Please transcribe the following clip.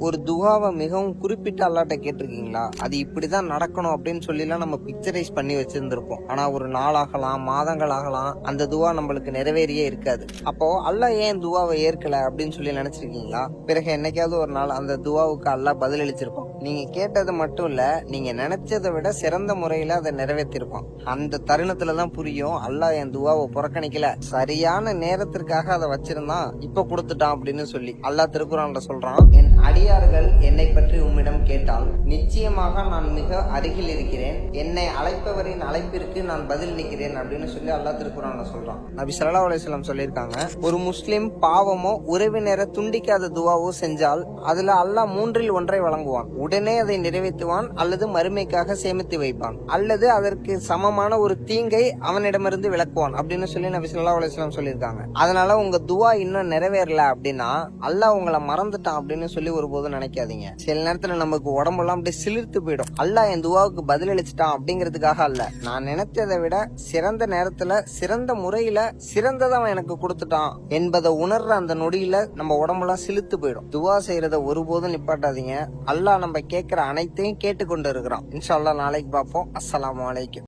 ஒரு துவாவை மிகவும் குறிப்பிட்ட அல்லாட்ட கேட்டிருக்கீங்களா? அது இப்படிதான் நடக்கணும் அப்படின்னு சொல்லிலாம் நம்ம பிக்சரைஸ் பண்ணி வச்சிருந்திருப்போம். ஆனா ஒரு நாளாகலாம், மாதங்கள் ஆகலாம், அந்த துவா நம்மளுக்கு நிறைவேறியே இருக்காது. அப்போ அல்லாஹ் ஏன் துவாவை ஏற்கல அப்படின்னு சொல்லி நினைச்சிருக்கீங்களா? பிறகு என்னைக்காவது ஒரு நாள் அந்த துவாவுக்கு அல்லாஹ் பதிலளிச்சிருப்பான். நீங்க கேட்டது மட்டும் இல்ல, நீங்க நினைச்சதை விட சிறந்த முறையில அதை நிறைவேற்றிருப்பான். அந்த தருணத்துலதான் புரியும் அல்லாஹ் என் துவாவை புறக்கணிக்கல, சரியான நேரத்திற்காக அதை வச்சிருந்தான், இப்ப கொடுத்துட்டான் அப்படின்னு சொல்லி. அல்லாஹ் திருக்குறான்ல சொல்றான், என் அடியார்கள் என்னை பற்றி உம்மிடம் கேட்டால் நிச்சயமாக நான் மிக அருகில் இருக்கிறேன், என்னை அழைப்பவரின் அழைப்பிற்கு நான் பதில் நிற்கிறேன் அப்படின்னு சொல்லி அல்லாஹ் திருக்குறான்ல சொல்றான். நபி ஸல்லல்லாஹு அலைஹி வஸல்லம் சொல்லியிருக்காங்க, ஒரு முஸ்லிம் பாவமோ உறவினரை துண்டிக்காத துவாவோ செஞ்சால் அதுல அல்லாஹ் 3இல் 1 வழங்குவான். உடனே அதை நிறைவேற்றுவான், அல்லது மறுமைக்காக சேமித்து வைப்பான், அல்லது அதற்கு சமமான ஒரு தீங்கை அவனிடமிருந்து விளக்குவான் அப்படின்னு சொல்லி நபி ஸல்லல்லாஹு அலைஹி வஸல்லம் சொல்லியிருக்காங்க. அதனால உங்க துவா இன்னும் நிறைவேறல அப்படின்னா அல்லாஹ் உங்களை மறந்துட்டான் அப்படின்னு சொல்லி ஒருபோதும் நினைக்காதீங்க. சில நேரத்துல நமக்கு உடம்பெல்லாம் அப்படியே சிலிர்த்து போயிடும். அல்லாஹ் என் துவாவுக்கு பதிலளிச்சுட்டான் அப்படிங்கிறதுக்காக அல்ல, நான் நினைச்சதை விட சிறந்த நேரத்துல சிறந்த முறையில சிறந்ததான் எனக்கு கொடுத்துட்டான் என்பதை உணர்ற அந்த நொடியில நம்ம உடம்பெல்லாம் சிலிர்த்து போயிடும். துவா செய்யறத ஒருபோதும் நிப்பாட்டாதீங்க. அல்லாஹ் நம்ம கேட்கிற அனைத்தையும் கேட்டுக்கொண்டு இருக்கிறான். இன்ஷா அல்லாஹ் நாளைக்கு பார்ப்போம். அஸ்ஸலாமு அலைக்கும்.